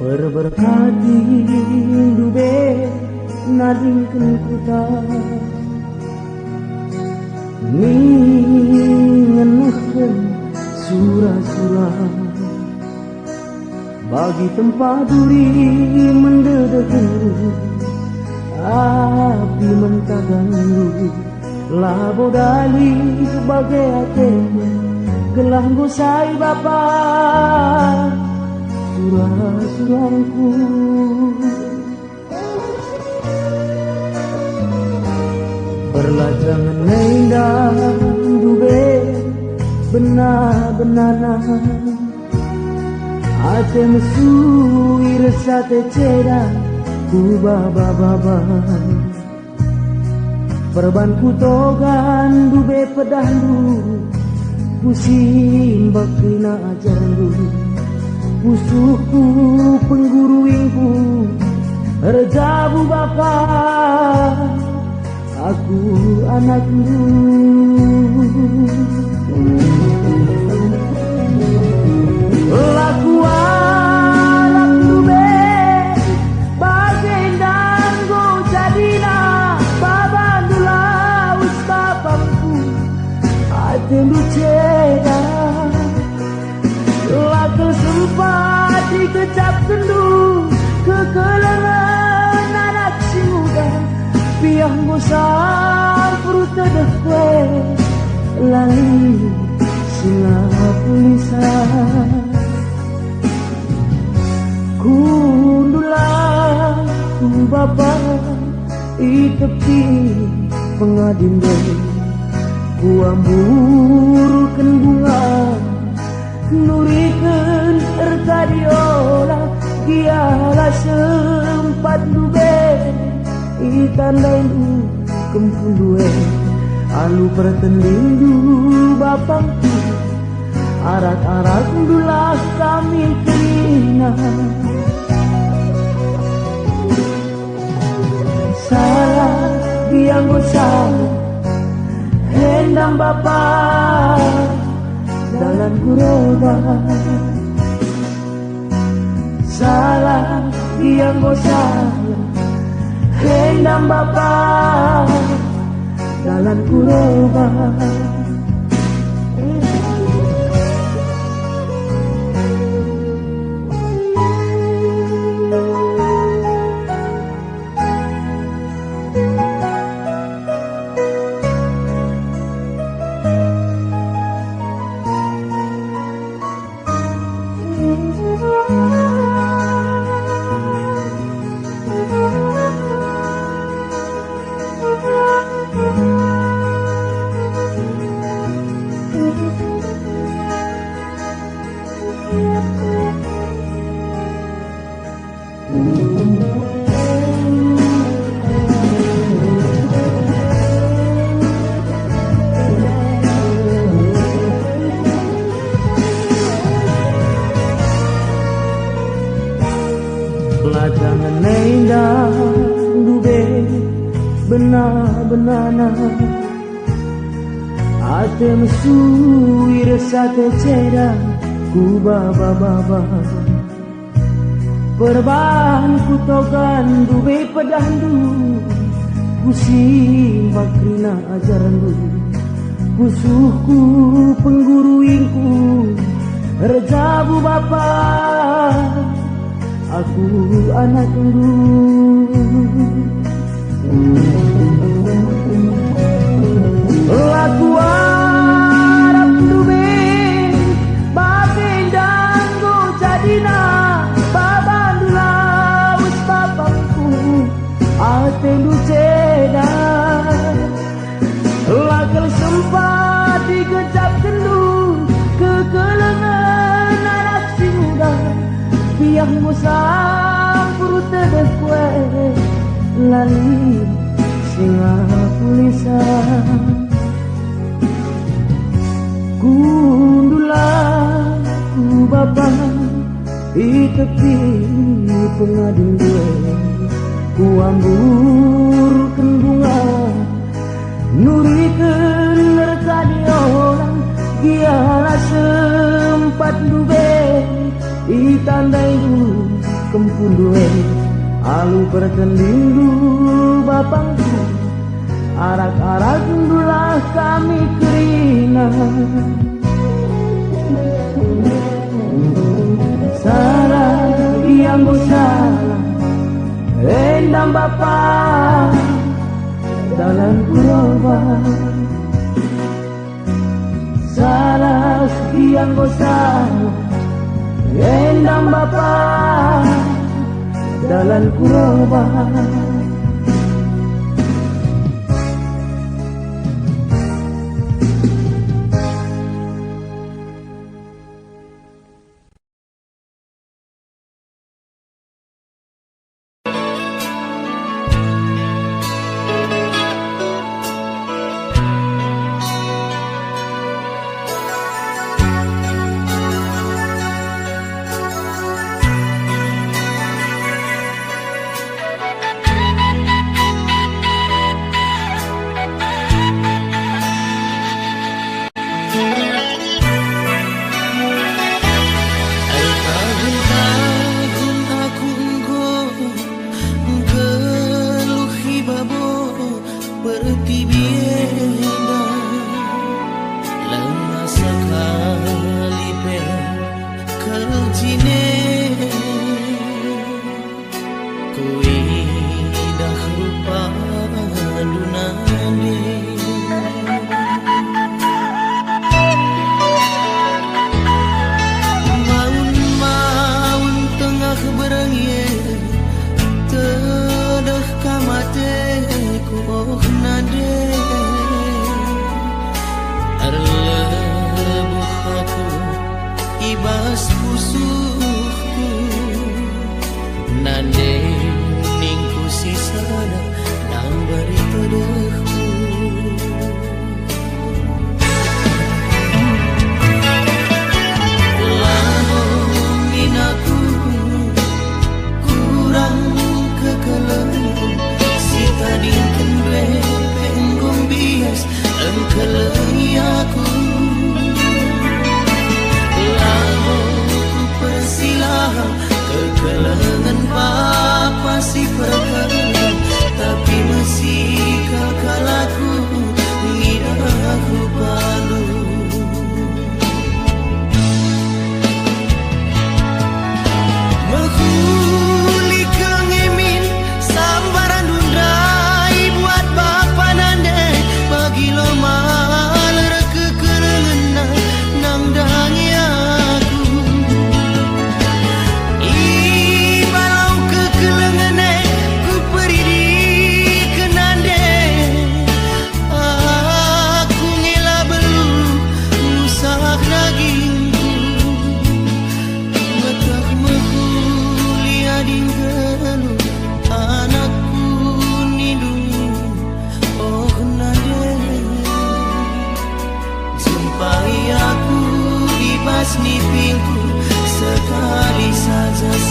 Berberkati dube nadingkeun kuta ningeunkeun surah-surah bagi tempat duri mendedekeun api mentaganggu labo dali bagai ate gelah gosai bapa surah-surahku berlajangan indah dube benar-benana ate mesui resate ceda ku baba-baba perbanku togan dube pedandu pusing bakrina ajarandu musuhku pengguruingku rejabu bapa aku anakmu laku alam dube bagai danggo jadina babandula us bapangku atendu ceda laku sempat dikecap kendu kekelengan anak si muda piah ngusang perut tedekwe lali singa tulisan kundulah ku bapa itepi pengadinde ku amburkeun bunga nurikeun erkadiola giala sempat dube itandain kempulue alu pertelindu bapangku arak-arak dulah kami kelina salah yang salah hendang bapa dalam kuroba salah yang salah hendang bapa dalam kuroba Lajangan indah dube benar-benana ate mesui resate ceda ku baba-baba perban ku togan dube pedandu pusing bakrina ajarandu kusuhku pengguruingku rejabu bapa aku anak lu laku arab dube bagai danggo jadina babandula us bapangku atendu ceda lakel sempat dikecap kendu kekelengan anak si muda piah musang perut tedekwe lali singa tulisan kundulah ku bapa itepi pengadil gue ku amburkeun bunga nurikeun nerkadiola giala sempat dube itandai kempunduwe alu bertendindu bapangku arak-arak dulah kami keringan salah yang salah endang bapak dalam kurban salah sekian salah endang bapak dalam kurban.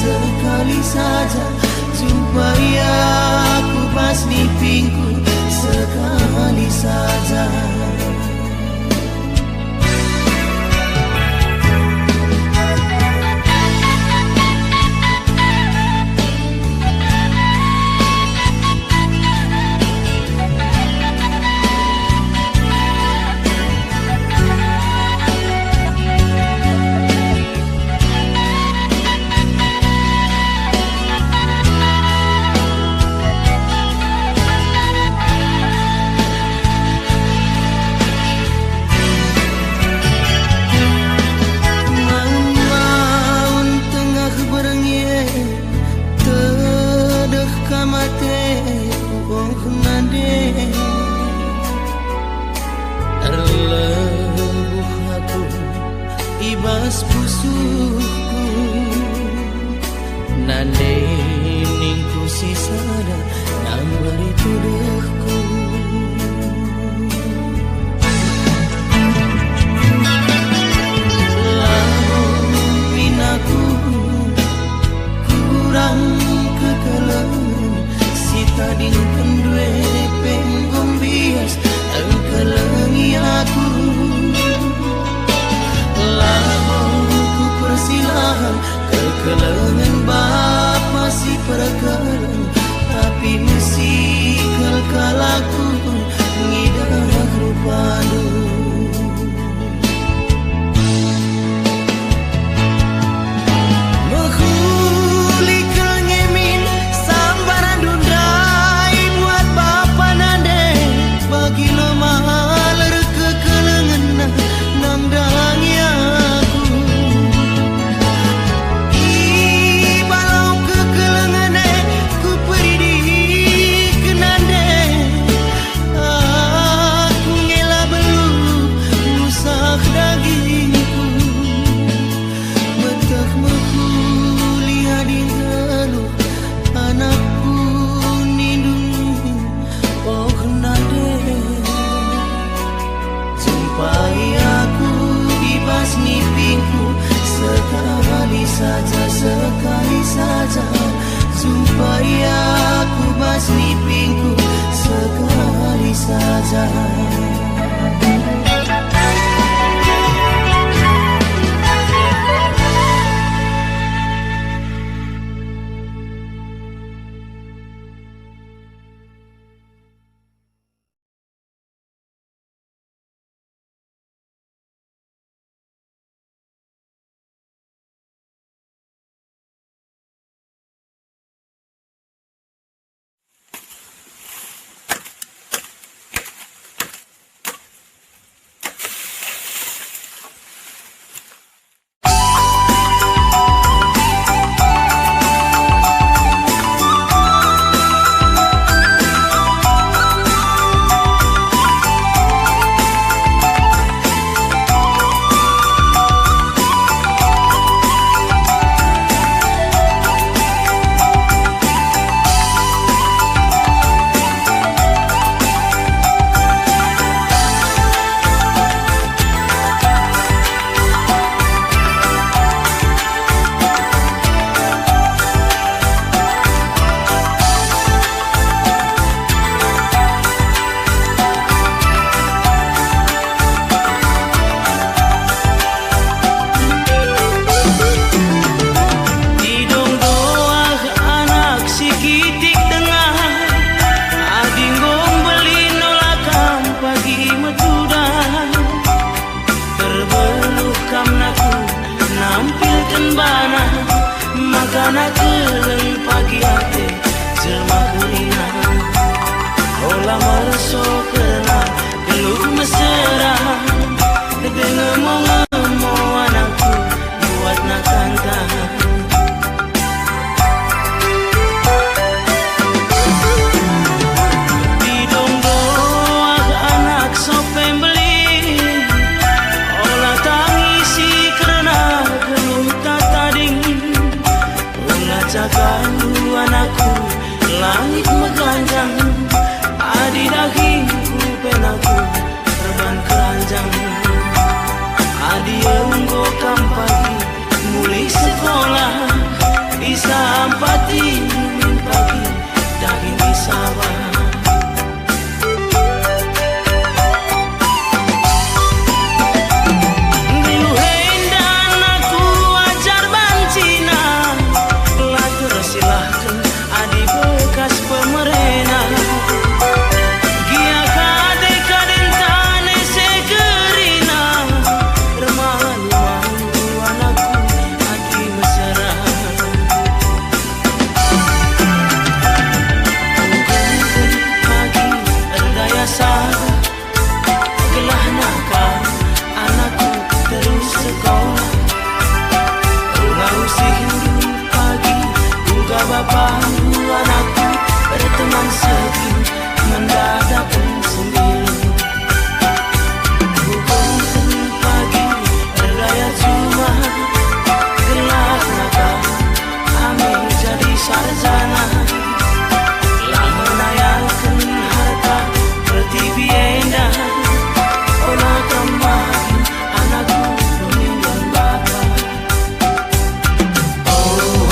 Sekali saja jumpai aku pas di pinggku, sekali saja. Ibas pusukku nande ningku sisada nang beri tudehku lamun minaku kurang kekelang si tading kendue penggom bias engkelengi aku lamun ku persilahkan kekelengan nampilkan bana makana keleng pagi hati jelma kelina olah merso kena geluh mesra dengan ngomong anakku buat nak kantang jagalu anakku langit meganjang adi dagingku penaku terbang keranjang adi enggo kampagi mulai sekolah bisa ampati pagi daging di sawah Bapak anakku berteman sepi mendadak sendiri bukan pagi berdaya cuma gelap naga kami jadi sarjana lah menayakan harta bertibi endah olah kembali anakku meninggal bapak oh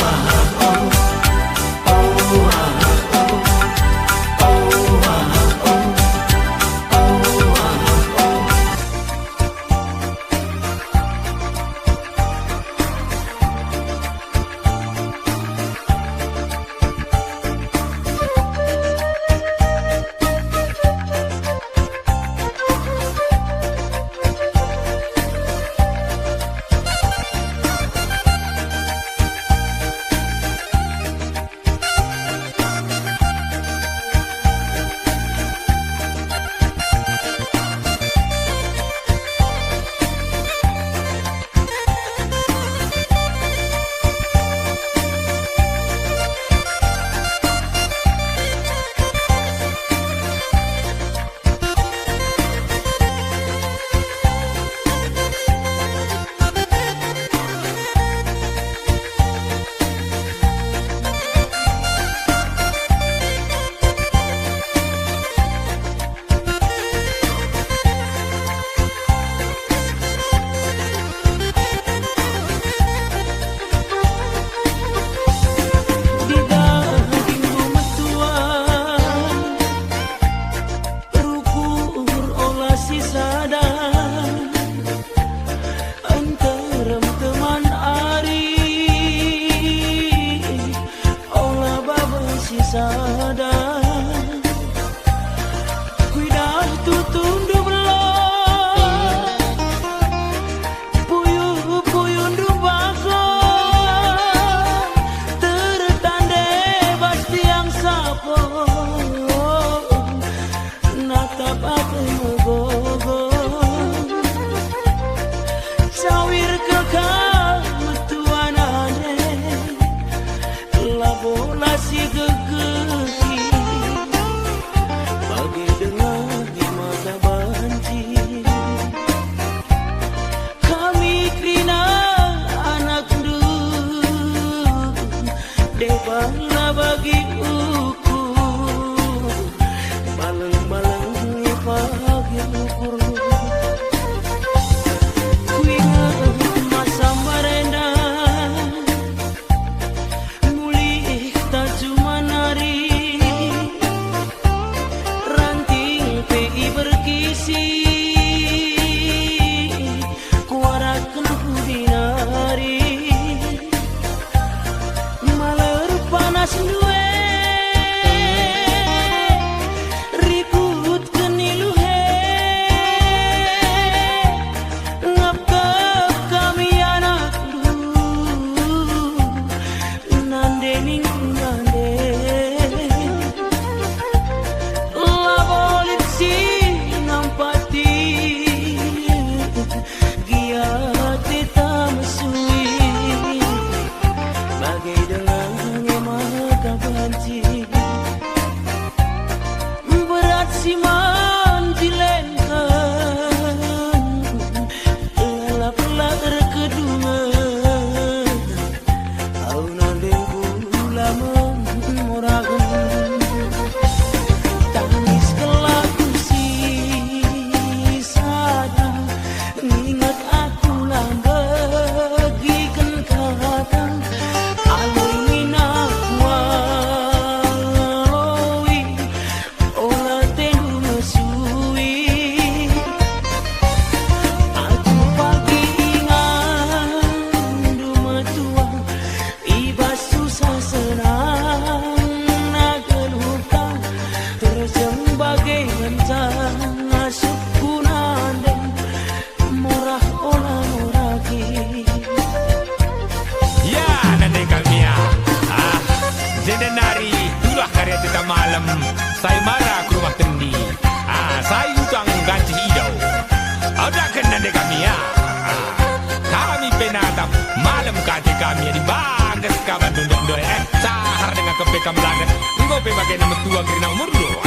karya cerita malam. Saya marah ke rumah tendi. Saya utang ganti hidau. Ada kena de kami ya. Kami penatap malam ganti kami di bagas kabar dunduk-dunduk. Sahar dengan kepekam langit. Ngopi bagai nama tua kerana umur dulu.